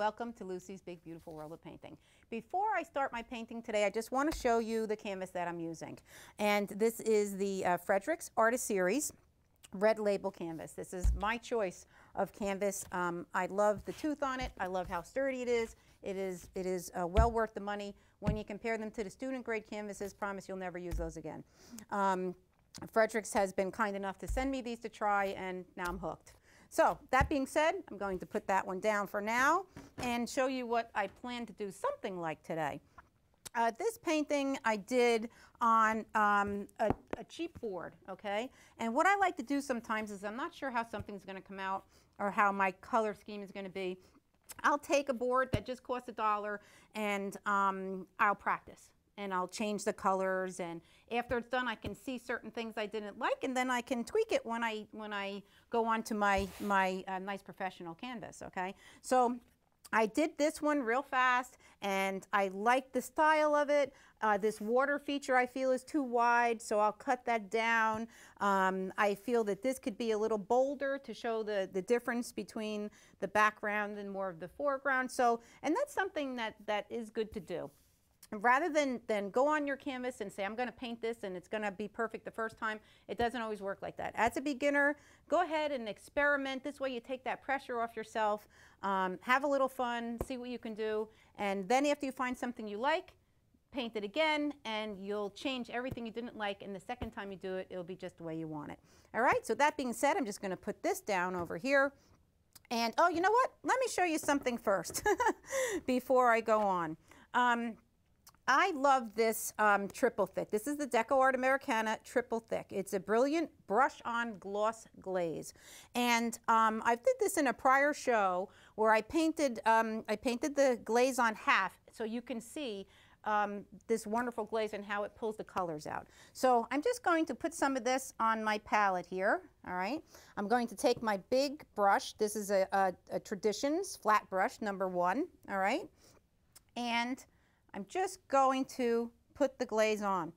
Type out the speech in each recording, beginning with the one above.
welcome to Lucy's Big Beautiful World of Painting. Before I start my painting today, I just want to show you the canvas that I'm using. And this is the Frederick's Artist Series Red Label canvas. This is my choice of canvas. I love the tooth on it. I love how sturdy it is. It is well worth the money. When you compare them to the student grade canvases, promise you'll never use those again. Frederick's has been kind enough to send me these to try, and now I'm hooked. So that being said, I'm going to put that one down for now and show you what I plan to do something like today. This painting I did on a cheap board, okay? And what I like to do sometimes is I'm not sure how something's going to come out or how my color scheme is going to be. I'll take a board that just costs $1 and I'll practice. And I'll change the colors, and after it's done I can see certain things I didn't like, and then I can tweak it when I go on to my nice professional canvas, okay? So I did this one real fast, and I like the style of it. This water feature I feel is too wide, so I'll cut that down. I feel that this could be a little bolder to show the difference between the background and more of the foreground. So, and that's something that is good to do. Rather than go on your canvas and say, I'm going to paint this and it's going to be perfect the first time, it doesn't always work like that. As a beginner, go ahead and experiment. This way you take that pressure off yourself, have a little fun, see what you can do, and then after you find something you like, paint it again, and you'll change everything you didn't like, and the second time you do it, it'll be just the way you want it. All right, so that being said, I'm just going to put this down over here. And, oh, you know what? Let me show you something first before I go on. I love this triple thick. This is the DecoArt Americana triple thick. It's a brilliant brush-on gloss glaze. And I did this in a prior show where I painted the glaze on half so you can see this wonderful glaze and how it pulls the colors out. So I'm just going to put some of this on my palette here, all right? I'm going to take my big brush. This is a Traditions flat brush, number 1, all right? And I'm just going to put the glaze on,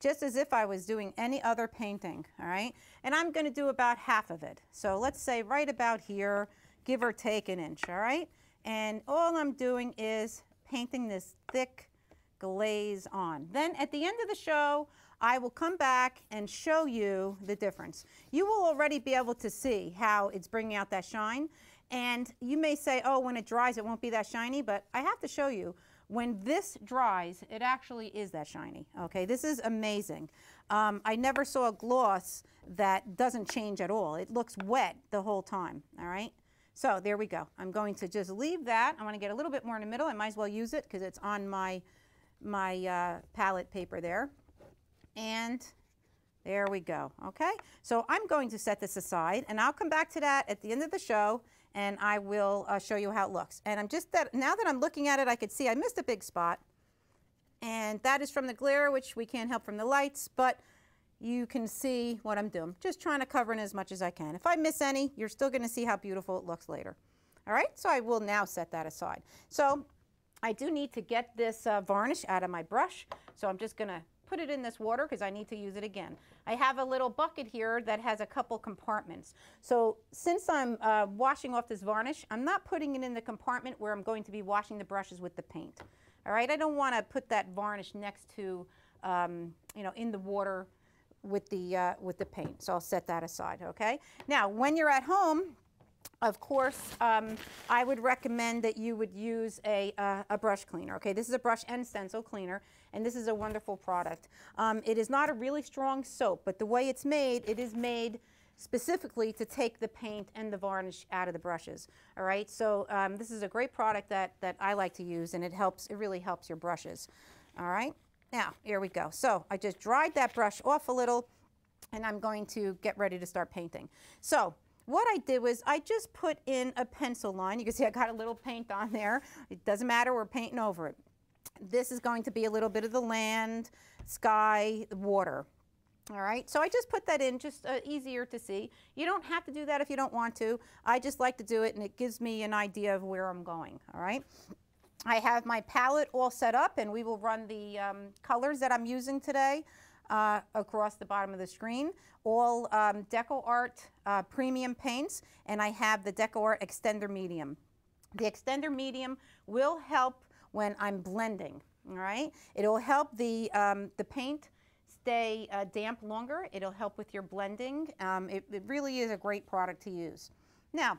just as if I was doing any other painting, all right? And I'm going to do about half of it. So let's say right about here, give or take an inch, all right? And all I'm doing is painting this thick glaze on. Then at the end of the show, I will come back and show you the difference. You will already be able to see how it's bringing out that shine. And you may say, oh, when it dries, it won't be that shiny, but I have to show you. When this dries, it actually is that shiny, okay? This is amazing. I never saw a gloss that doesn't change at all. It looks wet the whole time, all right? So there we go. I'm going to just leave that. I want to get a little bit more in the middle. I might as well use it because it's on my palette paper there. And there we go, okay? So I'm going to set this aside, and I'll come back to that at the end of the show, and I will show you how it looks. And now that I'm looking at it, I could see I missed a big spot. And that is from the glare, which we can't help from the lights, but you can see what I'm doing. Just trying to cover in as much as I can. If I miss any, you're still going to see how beautiful it looks later. All right, so I will now set that aside. So I do need to get this varnish out of my brush, so I'm just going to put it in this water because I need to use it again. I have a little bucket here that has a couple compartments. So since I'm washing off this varnish, I'm not putting it in the compartment where I'm going to be washing the brushes with the paint. All right, I don't want to put that varnish next to, you know, in the water with the paint. So I'll set that aside, okay? Now, when you're at home, of course, I would recommend that you would use a brush cleaner. Okay, this is a brush and stencil cleaner, and this is a wonderful product. It is not a really strong soap, but the way it is made specifically to take the paint and the varnish out of the brushes. All right, so this is a great product that I like to use, and it really helps your brushes. All right, now here we go. So I just dried that brush off a little, and I'm going to get ready to start painting. So what I did was I just put in a pencil line. You can see I got a little paint on there. It doesn't matter, we're painting over it. This is going to be a little bit of the land, sky, water. All right, so I just put that in, just easier to see. You don't have to do that if you don't want to. I just like to do it, and it gives me an idea of where I'm going, all right? I have my palette all set up, and we will run the colors that I'm using today across the bottom of the screen. All DecoArt premium paints, and I have the DecoArt Extender Medium. The extender medium will help when I'm blending, all right? It'll help the paint stay damp longer. It'll help with your blending. It really is a great product to use. Now,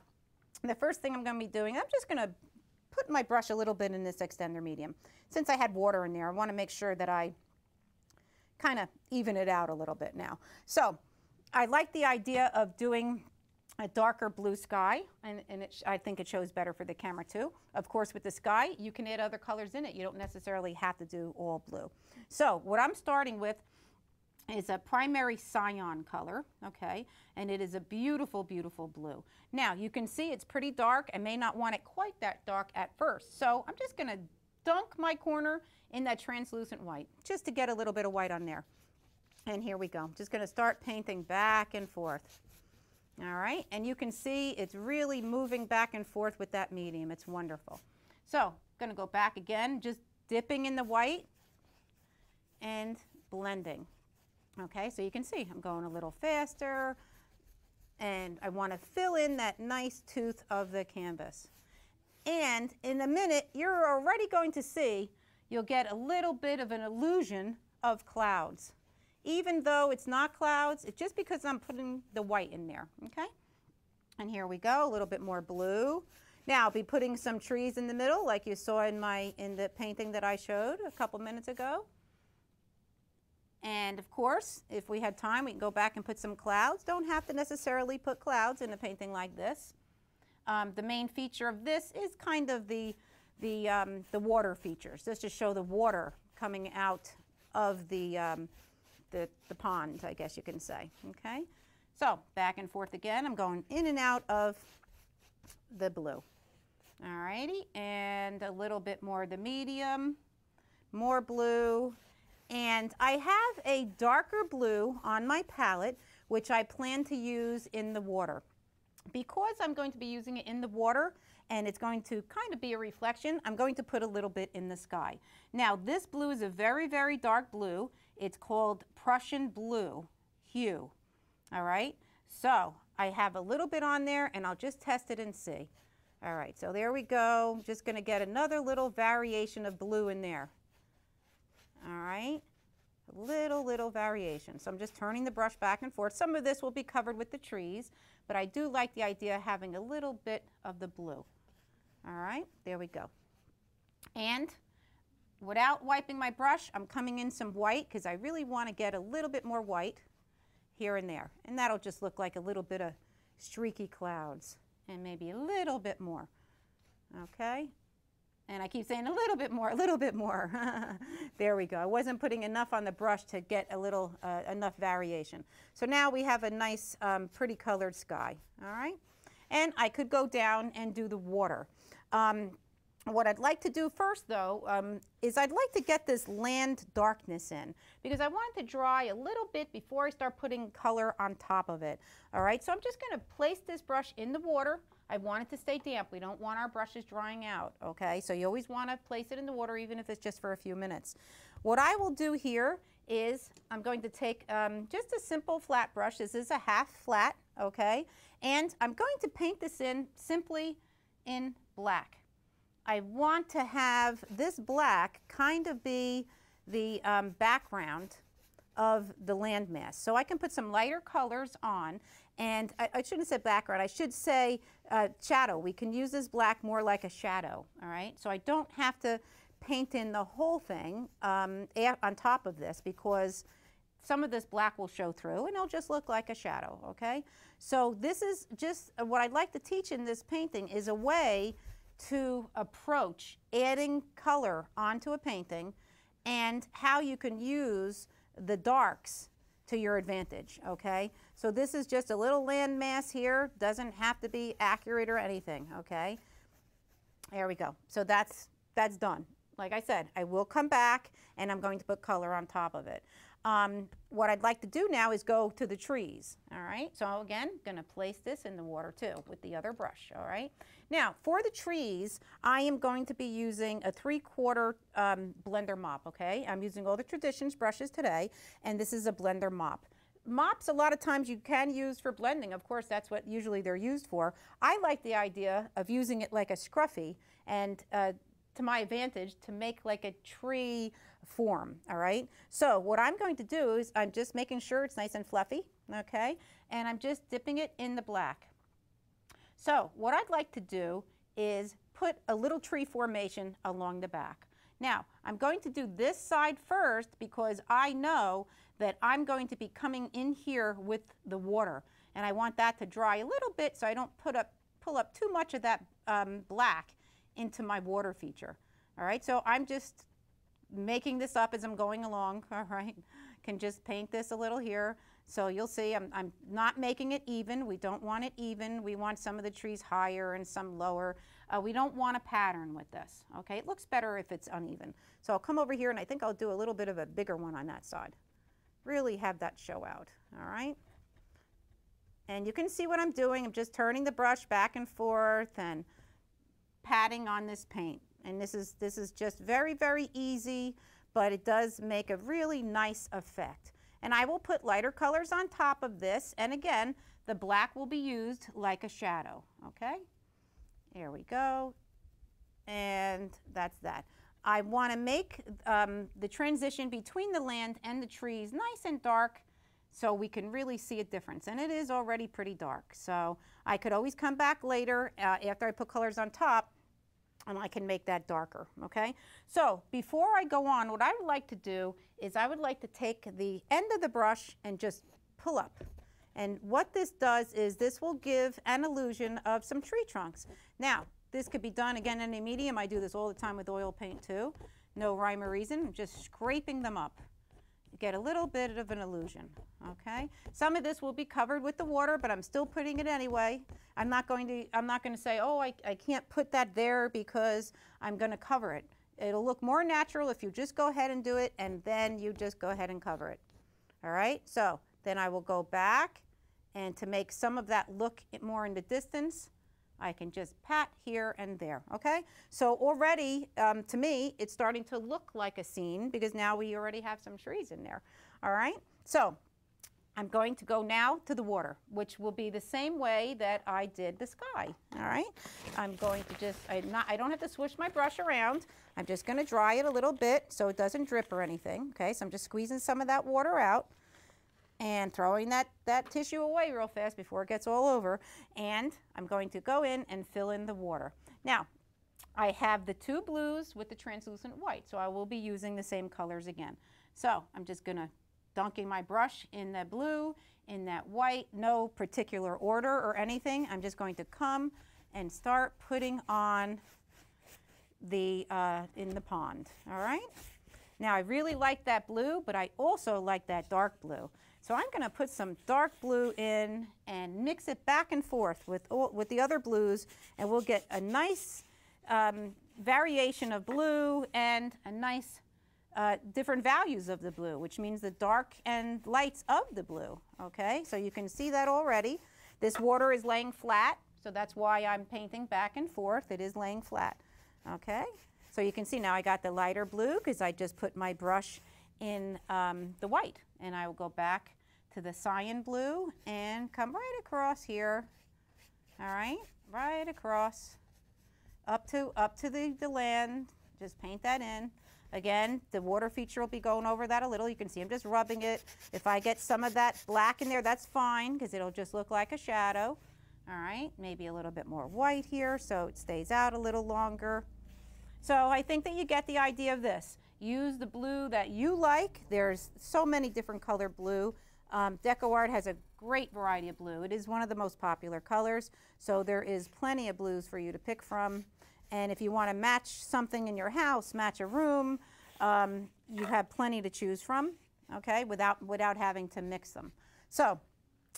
the first thing I'm going to be doing, I'm just going to put my brush a little bit in this extender medium. Since I had water in there, I want to make sure that I kind of even it out a little bit now. So I like the idea of doing a darker blue sky, and I think it shows better for the camera too. Of course, with the sky, you can add other colors in it. You don't necessarily have to do all blue. So what I'm starting with is a primary cyan color, okay, and it is a beautiful, beautiful blue. Now you can see it's pretty dark. I may not want it quite that dark at first, so I'm just going to dunk my corner in that translucent white just to get a little bit of white on there. And here we go. I'm just going to start painting back and forth. All right, and you can see it's really moving back and forth with that medium. It's wonderful. So I'm going to go back again, just dipping in the white and blending. Okay, so you can see I'm going a little faster, and I want to fill in that nice tooth of the canvas. And in a minute, you're already going to see you'll get a little bit of an illusion of clouds. Even though it's not clouds, it's just because I'm putting the white in there, okay? And here we go, a little bit more blue. Now I'll be putting some trees in the middle like you saw in the painting that I showed a couple minutes ago. And of course, if we had time, we can go back and put some clouds. Don't have to necessarily put clouds in a painting like this. The main feature of this is kind of the water features, just to show the water coming out of the pond, I guess you can say, okay? So back and forth again. I'm going in and out of the blue. All righty, and a little bit more of the medium, more blue. And I have a darker blue on my palette, which I plan to use in the water. Because I'm going to be using it in the water, and it's going to kind of be a reflection, I'm going to put a little bit in the sky. Now, this blue is a very, very dark blue. It's called Prussian Blue Hue. All right, so I have a little bit on there, and I'll just test it and see. All right, so there we go. I'm just going to get another little variation of blue in there. All right, a little variation. So I'm just turning the brush back and forth. Some of this will be covered with the trees, but I do like the idea of having a little bit of the blue. All right, there we go. And without wiping my brush, I'm coming in some white because I really want to get a little bit more white here and there. And that'll just look like a little bit of streaky clouds and maybe a little bit more. Okay. And I keep saying a little bit more, a little bit more. There we go. I wasn't putting enough on the brush to get a little, enough variation. So now we have a nice, pretty colored sky. All right. And I could go down and do the water. What I'd like to do first, though, is I'd like to get this land darkness in because I want it to dry a little bit before I start putting color on top of it. All right. So I'm just going to place this brush in the water. I want it to stay damp. We don't want our brushes drying out, okay? So you always want to place it in the water even if it's just for a few minutes. What I will do here is I'm going to take just a simple flat brush. This is a half flat, okay? And I'm going to paint this in simply in black. I want to have this black kind of be the background of the landmass. So I can put some lighter colors on, and I shouldn't say background, I should say shadow. We can use this black more like a shadow, all right? So I don't have to paint in the whole thing on top of this because some of this black will show through and it'll just look like a shadow, okay? So this is just what I'd like to teach in this painting is a way to approach adding color onto a painting and how you can use the darks to your advantage, okay? So this is just a little landmass here, doesn't have to be accurate or anything, okay? There we go. So that's done. Like I said, I will come back and I'm going to put color on top of it. What I'd like to do now is go to the trees, all right? So again, going to place this in the water too with the other brush, all right? Now, for the trees, I am going to be using a 3/4 Blender Mop, okay? I'm using all the Traditions brushes today, and this is a Blender Mop. mops, a lot of times you can use for blending. Of course, that's what usually they're used for. I like the idea of using it like a scruffy and to my advantage to make like a tree form, all right? So what I'm going to do is I'm just making sure it's nice and fluffy, okay? And I'm just dipping it in the black. So what I'd like to do is put a little tree formation along the back. Now, I'm going to do this side first because I know that I'm going to be coming in here with the water, and I want that to dry a little bit so I don't pull up too much of that black into my water feature. All right, so I'm just making this up as I'm going along, all right? Can just paint this a little here. So you'll see I'm not making it even. We don't want it even. We want some of the trees higher and some lower. We don't want a pattern with this, okay? It looks better if it's uneven. So I'll come over here and I think I'll do a little bit of a bigger one on that side. Really have that show out, all right? And you can see what I'm doing. I'm just turning the brush back and forth and patting on this paint. And this is just very, very easy, but it does make a really nice effect. And I will put lighter colors on top of this. And again, the black will be used like a shadow, okay? There we go. And that's that. I want to make the transition between the land and the trees nice and dark so we can really see a difference. And it is already pretty dark. So I could always come back later after I put colors on top and I can make that darker, okay? So before I go on, what I would like to do is I would like to take the end of the brush and just pull up. And what this does is this will give an illusion of some tree trunks. Now, this could be done again in a medium. I do this all the time with oil paint too. No rhyme or reason, I'm just scraping them up. You get a little bit of an illusion, okay? Some of this will be covered with the water, but I'm still putting it anyway. I'm not going to say, oh, I can't put that there because I'm going to cover it. It'll look more natural if you just go ahead and do it, and then you just go ahead and cover it. All right, so then I will go back, and to make some of that look more in the distance, I can just pat here and there, okay? So already, to me, it's starting to look like a scene because now we already have some trees in there, all right? So I'm going to go now to the water, which will be the same way that I did the sky, all right? I'm going to just, I don't have to swish my brush around. I'm just gonna dry it a little bit so it doesn't drip or anything, okay? So I'm just squeezing some of that water out and throwing that tissue away real fast before it gets all over. And I'm going to go in and fill in the water. Now, I have the two blues with the translucent white, so I will be using the same colors again. So I'm just gonna dunking my brush in that blue, in that white, no particular order or anything. I'm just going to come and start putting on the, in the pond, all right? Now I really like that blue, but I also like that dark blue. So I'm going to put some dark blue in and mix it back and forth with the other blues, and we'll get a nice variation of blue and a nice different values of the blue, which means the dark and lights of the blue, okay? So you can see that already. This water is laying flat, so that's why I'm painting back and forth. It is laying flat, okay? So you can see now I got the lighter blue because I just put my brush in the white, and I will go back to the cyan blue and come right across here, all right, right across up to the land. Just paint that in. Again, the water feature will be going over that a little. You can see I'm just rubbing it. If I get some of that black in there, that's fine because it'll just look like a shadow. All right, maybe a little bit more white here so it stays out a little longer. So I think that you get the idea of this. Use the blue that you like. There's so many different color blue. DecoArt has a great variety of blue. It is one of the most popular colors, so there is plenty of blues for you to pick from. And if you want to match something in your house, match a room, you have plenty to choose from, okay, without having to mix them. So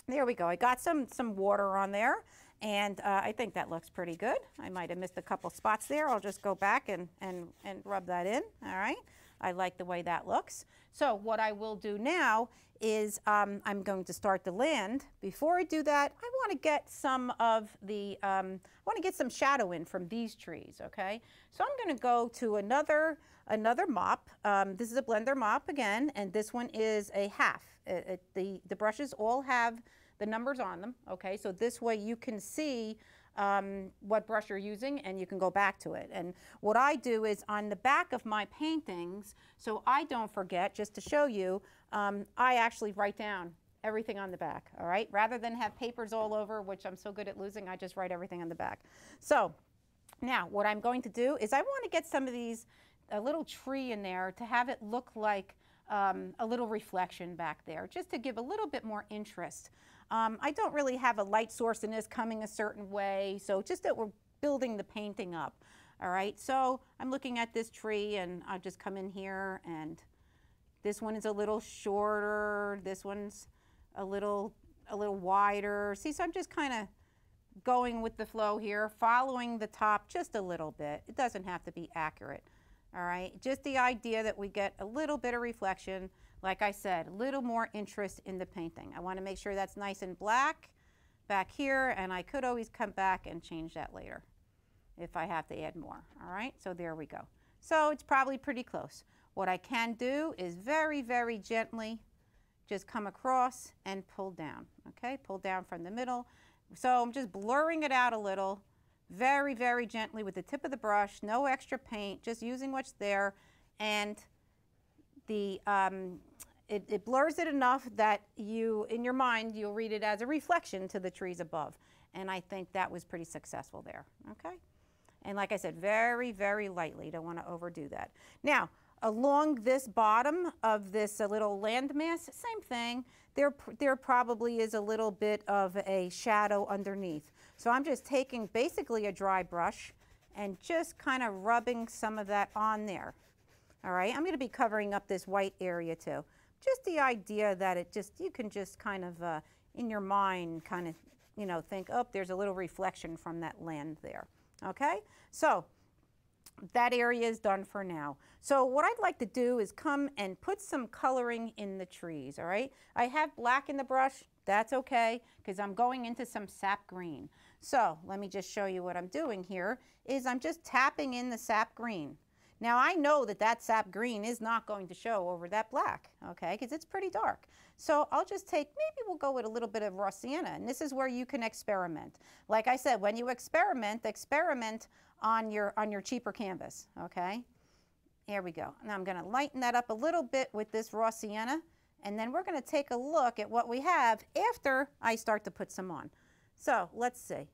there we go. I got some water on there, and I think that looks pretty good. I might have missed a couple spots there. I'll just go back and rub that in, all right? I like the way that looks. So what I will do now is I'm going to start the land. Before I do that, I want to get some of the, I want to get some shadow in from these trees, okay? So I'm going to go to another mop. This is a Blender Mop again, and this one is a half. The brushes all have the numbers on them, okay? So this way you can see what brush you're using and you can go back to it. And what I do is on the back of my paintings, so I don't forget, just to show you, I actually write down everything on the back, all right? Rather than have papers all over, which I'm so good at losing, I just write everything on the back. So now what I'm going to do is I want to get some of these, a little tree in there to have it look like a little reflection back there, just to give a little bit more interest. I don't really have a light source in this coming a certain way, so just that we're building the painting up. All right, so I'm looking at this tree and I'll just come in here, and this one is a little shorter, this one's a little wider. See, so I'm just kind of going with the flow here, following the top just a little bit. It doesn't have to be accurate. All right, just the idea that we get a little bit of reflection. Like I said, a little more interest in the painting. I want to make sure that's nice and black back here, and I could always come back and change that later if I have to add more. All right, so there we go. So it's probably pretty close. What I can do is very, very gently just come across and pull down, okay? Pull down from the middle. So I'm just blurring it out a little, very, very gently with the tip of the brush, no extra paint, just using what's there, and the it blurs it enough that you, in your mind, you'll read it as a reflection to the trees above. And I think that was pretty successful there, okay? And like I said, very, very lightly, don't want to overdo that. Now, along this bottom of this little landmass, same thing. There probably is a little bit of a shadow underneath. So I'm just taking basically a dry brush and just kind of rubbing some of that on there. All right, I'm going to be covering up this white area too. Just the idea that it just, you can just kind of, in your mind, kind of, you know, think, oh, there's a little reflection from that land there. Okay, so that area is done for now. So what I'd like to do is come and put some coloring in the trees, all right? I have black in the brush. That's okay, because I'm going into some Sap Green. So let me just show you what I'm doing here is I'm just tapping in the Sap Green. Now I know that that Sap Green is not going to show over that black, okay, because it's pretty dark. So I'll just take, maybe we'll go with a little bit of raw sienna, and this is where you can experiment. Like I said, when you experiment on your cheaper canvas, okay? Here we go. Now I'm going to lighten that up a little bit with this raw sienna, and then we're going to take a look at what we have after I start to put some on. So let's see.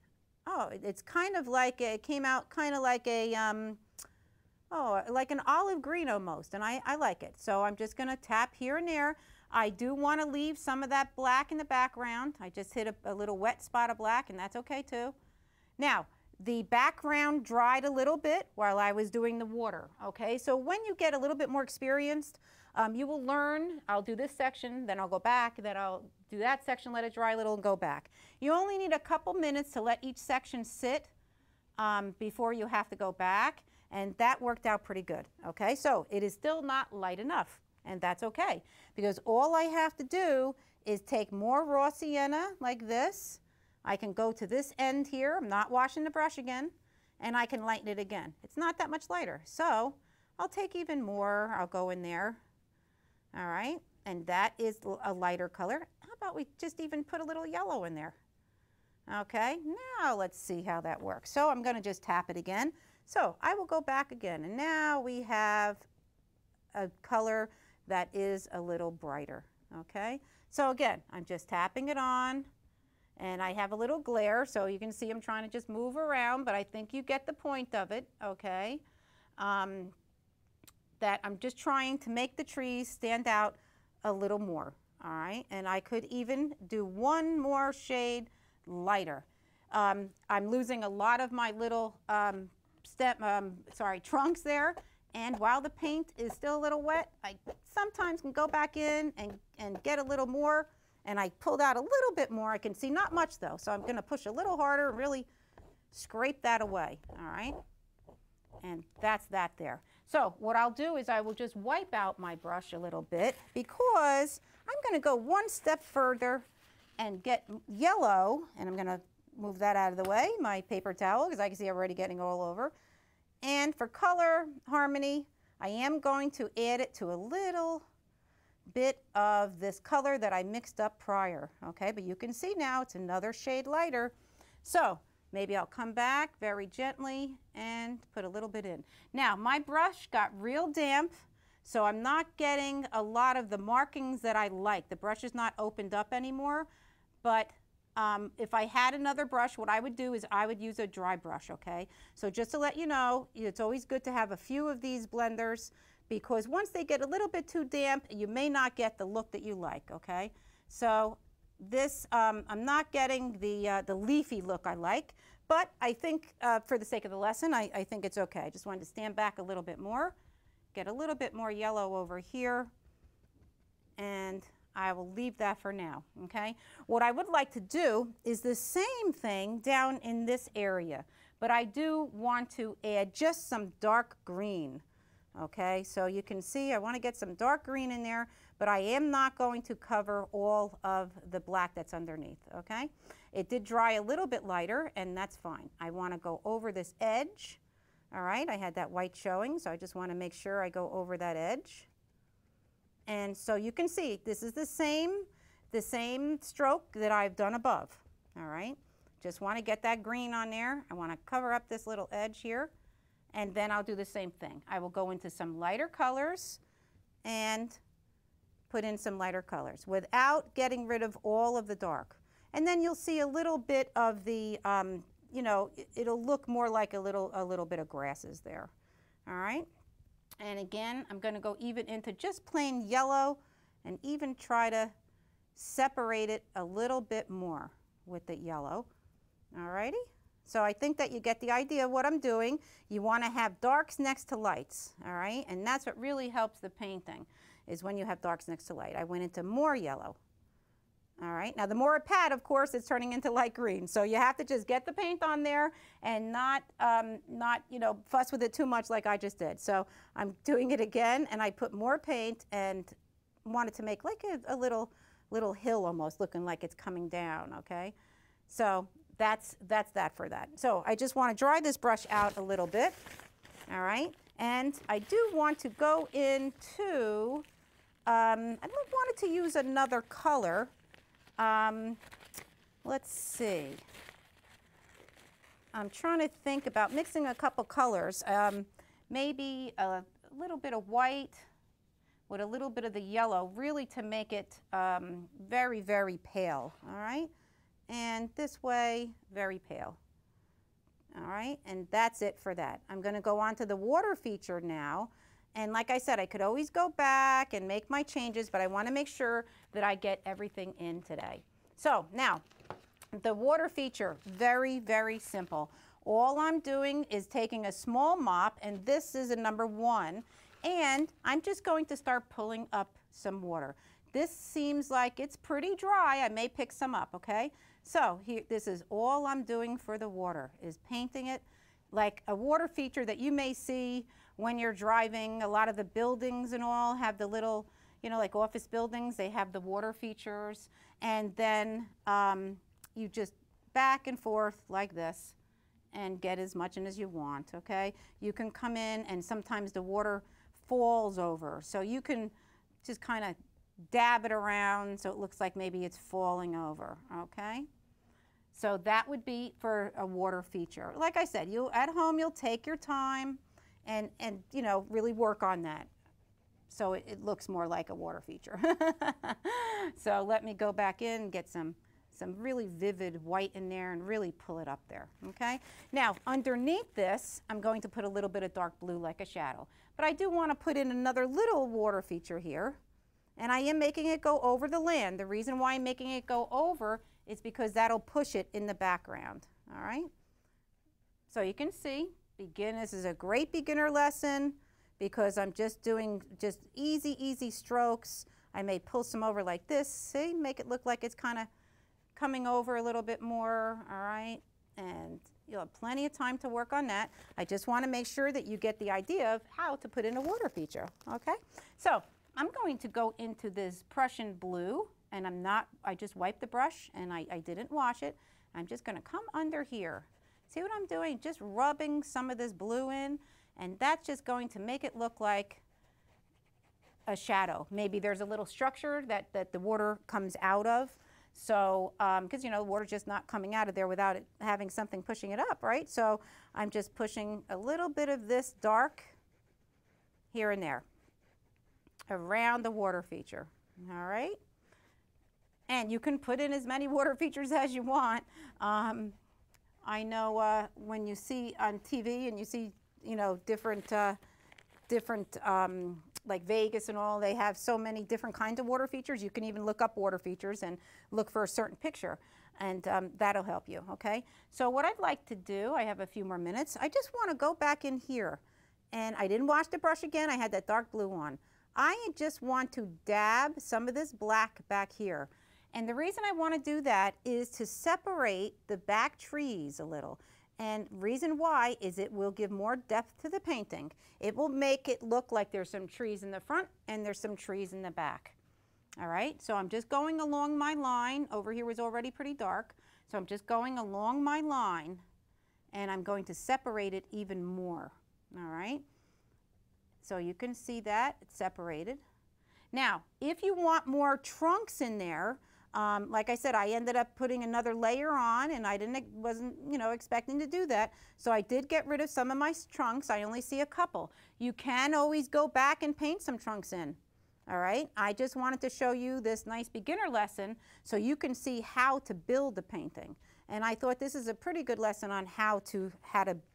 Oh, it's kind of like, it came out kind of like a, like an olive green almost, and I like it. So I'm just going to tap here and there. I do want to leave some of that black in the background. I just hit a little wet spot of black, and that's okay too. Now, the background dried a little bit while I was doing the water, okay? So when you get a little bit more experienced, you will learn. I'll do this section, then I'll go back, then I'll do that section, let it dry a little, and go back. You only need a couple minutes to let each section sit before you have to go back, and that worked out pretty good, okay? So it is still not light enough, and that's okay, because all I have to do is take more raw sienna like this. I can go to this end here, I'm not washing the brush again, and I can lighten it again. It's not that much lighter, so I'll take even more, I'll go in there, all right? And that is a lighter color. How about we just even put a little yellow in there? Okay, now let's see how that works. So I'm gonna just tap it again. So I will go back again, and now we have a color that is a little brighter, okay? So again, I'm just tapping it on, and I have a little glare, so you can see I'm trying to just move around, but I think you get the point of it, okay? That I'm just trying to make the trees stand out a little more, all right? And I could even do one more shade lighter. I'm losing a lot of my little trunks there, and while the paint is still a little wet, I sometimes can go back in and get a little more, and I pulled out a little bit more. I can see not much though, so I'm going to push a little harder and really scrape that away, all right? And that's that there. So what I'll do is I will just wipe out my brush a little bit because I'm going to go one step further and get yellow, and I'm going to move that out of the way, my paper towel, because I can see I'm already getting all over. And for color harmony, I am going to add it to a little bit of this color that I mixed up prior, okay? But you can see now it's another shade lighter. So maybe I'll come back very gently and put a little bit in. Now, my brush got real damp, so I'm not getting a lot of the markings that I like. The brush is not opened up anymore, but if I had another brush, what I would do is I would use a dry brush, okay? So just to let you know, it's always good to have a few of these blenders because once they get a little bit too damp, you may not get the look that you like, okay? So this, I'm not getting the leafy look I like, but I think for the sake of the lesson, I think it's okay. I just wanted to stand back a little bit more, get a little bit more yellow over here, and I will leave that for now, okay? What I would like to do is the same thing down in this area, but I do want to add just some dark green, okay? So you can see I want to get some dark green in there, but I am not going to cover all of the black that's underneath, okay? It did dry a little bit lighter, and that's fine. I want to go over this edge, all right? I had that white showing, so I just want to make sure I go over that edge. And so you can see this is the same stroke that I've done above, all right? Just want to get that green on there. I want to cover up this little edge here, and then I'll do the same thing. I will go into some lighter colors and put in some lighter colors without getting rid of all of the dark. And then you'll see a little bit of the, you know, it'll look more like a little bit of grasses there, all right? And again, I'm going to go even into just plain yellow and even try to separate it a little bit more with the yellow. All righty? So I think that you get the idea of what I'm doing. You want to have darks next to lights, all right? And that's what really helps the painting, is when you have darks next to light. I went into more yellow. All right, now the more I pat, of course, it's turning into light green. So you have to just get the paint on there and not you know, fuss with it too much like I just did. So I'm doing it again, and I put more paint and wanted to make like a little hill almost, looking like it's coming down, okay? So that's that for that. So I just want to dry this brush out a little bit, all right? And I do want to go into, I wanted to use another color. Let's see. I'm trying to think about mixing a couple colors. Maybe a little bit of white with a little bit of the yellow, really to make it very, very pale, all right? And this way, very pale. All right, and that's it for that. I'm going to go on to the water feature now. And like I said, I could always go back and make my changes, but I want to make sure that I get everything in today. So now, the water feature, very, very simple. All I'm doing is taking a small mop, and this is a number 1, and I'm just going to start pulling up some water. This seems like it's pretty dry. I may pick some up, okay? So here, this is all I'm doing for the water, is painting it like a water feature that you may see when you're driving. A lot of the buildings and all have the little, you know, like office buildings, they have the water features. And then you just back and forth like this and get as much in as you want, okay? You can come in and sometimes the water falls over. So you can just kind of dab it around so it looks like maybe it's falling over, okay? So that would be for a water feature. Like I said, you at home, you'll take your time and you know, really work on that so it looks more like a water feature. So let me go back in and get some really vivid white in there and really pull it up there, okay? Now, underneath this, I'm going to put a little bit of dark blue like a shadow. But I do want to put in another little water feature here. And I am making it go over the land. The reason why I'm making it go over is because that'll push it in the background, all right? So you can see, this is a great beginner lesson because I'm just doing just easy, easy strokes. I may pull some over like this, see, make it look like it's kind of coming over a little bit more, all right? And, You'll have plenty of time to work on that. I just want to make sure that you get the idea of how to put in a water feature, okay? So I'm going to go into this Prussian Blue, and I just wiped the brush and I didn't wash it. I'm just going to come under here. See what I'm doing? Just rubbing some of this blue in, and that's just going to make it look like a shadow. Maybe there's a little structure that the water comes out of. So, because you know, the water's just not coming out of there without it having something pushing it up, right? So I'm just pushing a little bit of this dark here and there around the water feature, all right? And you can put in as many water features as you want. I know when you see on TV and you see, you know, different like Vegas and all, they have so many different kinds of water features. You can even look up water features and look for a certain picture, and that'll help you, okay? So what I'd like to do, I have a few more minutes, I just want to go back in here, and I didn't wash the brush again, I had that dark blue on. I just want to dab some of this black back here. And the reason I want to do that is to separate the back trees a little. And reason why is it will give more depth to the painting. It will make it look like there's some trees in the front and there's some trees in the back. All right, so I'm just going along my line. Over here was already pretty dark. So I'm just going along my line and I'm going to separate it even more. All right, so you can see that it's separated. Now, if you want more trunks in there, like I said, I ended up putting another layer on, and I wasn't, you know, expecting to do that. So I did get rid of some of my trunks. I only see a couple. You can always go back and paint some trunks in. All right. I just wanted to show you this nice beginner lesson so you can see how to build a painting. And I thought this is a pretty good lesson on how to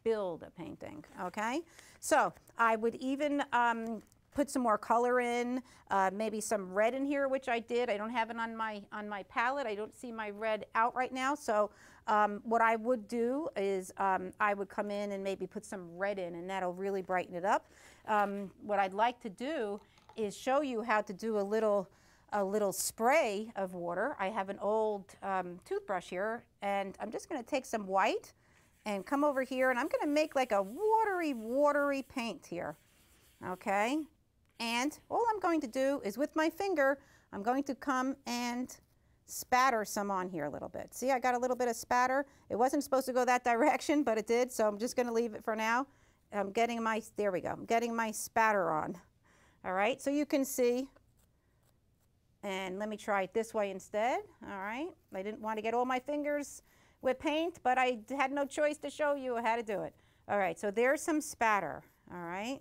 build a painting. Okay. So I would even put some more color in, maybe some red in here, which I did. I don't have it on my palette. I don't see my red out right now. So what I would do is I would come in and maybe put some red in, and that'll really brighten it up. What I'd like to do is show you how to do a little spray of water. I have an old toothbrush here, and I'm just going to take some white and come over here, and I'm going to make like a watery paint here. Okay. And all I'm going to do is with my finger, I'm going to come and spatter some on here a little bit. See, I got a little bit of spatter. It wasn't supposed to go that direction, but it did, so I'm just going to leave it for now. I'm getting my, there we go, I'm getting my spatter on. All right, so you can see, and let me try it this way instead. All right, I didn't want to get all my fingers with paint, but I had no choice to show you how to do it. All right, so there's some spatter, all right?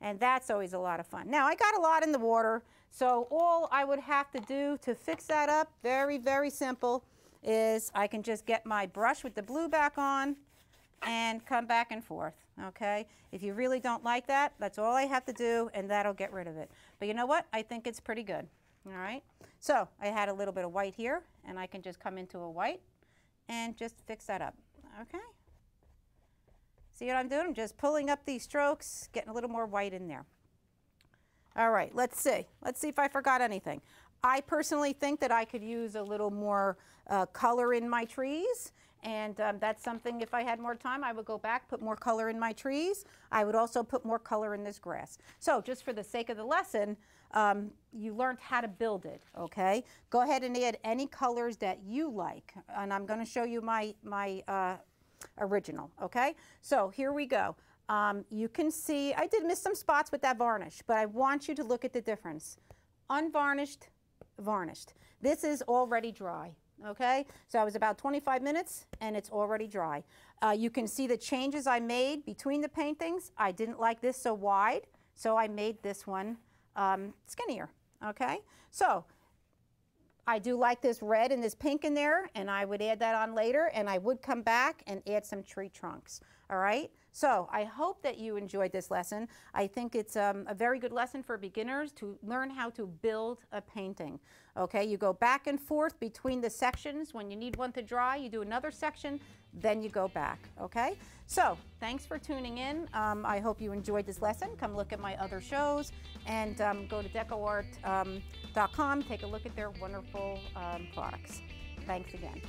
And that's always a lot of fun. Now, I got a lot in the water, so all I would have to do to fix that up, very, very simple, is I can just get my brush with the blue back on and come back and forth, okay? If you really don't like that, that's all I have to do, and that'll get rid of it. But you know what? I think it's pretty good, all right? So I had a little bit of white here, and I can just come into a white and just fix that up, okay? See what I'm doing? I'm just pulling up these strokes, getting a little more white in there. All right, let's see. Let's see if I forgot anything. I personally think that I could use a little more color in my trees, and that's something, if I had more time, I would go back, put more color in my trees. I would also put more color in this grass. So just for the sake of the lesson, you learned how to build it, okay? Go ahead and add any colors that you like, and I'm going to show you my original, okay? So here we go. You can see I did miss some spots with that varnish, but I want you to look at the difference. Unvarnished, varnished. This is already dry, okay? So I was about 25 minutes and it's already dry. You can see the changes I made between the paintings. I didn't like this so wide, so I made this one skinnier, okay? So I do like this red and this pink in there, and I would add that on later, and I would come back and add some tree trunks, all right? So I hope that you enjoyed this lesson. I think it's a very good lesson for beginners to learn how to build a painting, okay? You go back and forth between the sections. When you need one to dry, you do another section, then you go back, okay? So thanks for tuning in. I hope you enjoyed this lesson. Come look at my other shows, and go to DecoArt.com, take a look at their wonderful products. Thanks again.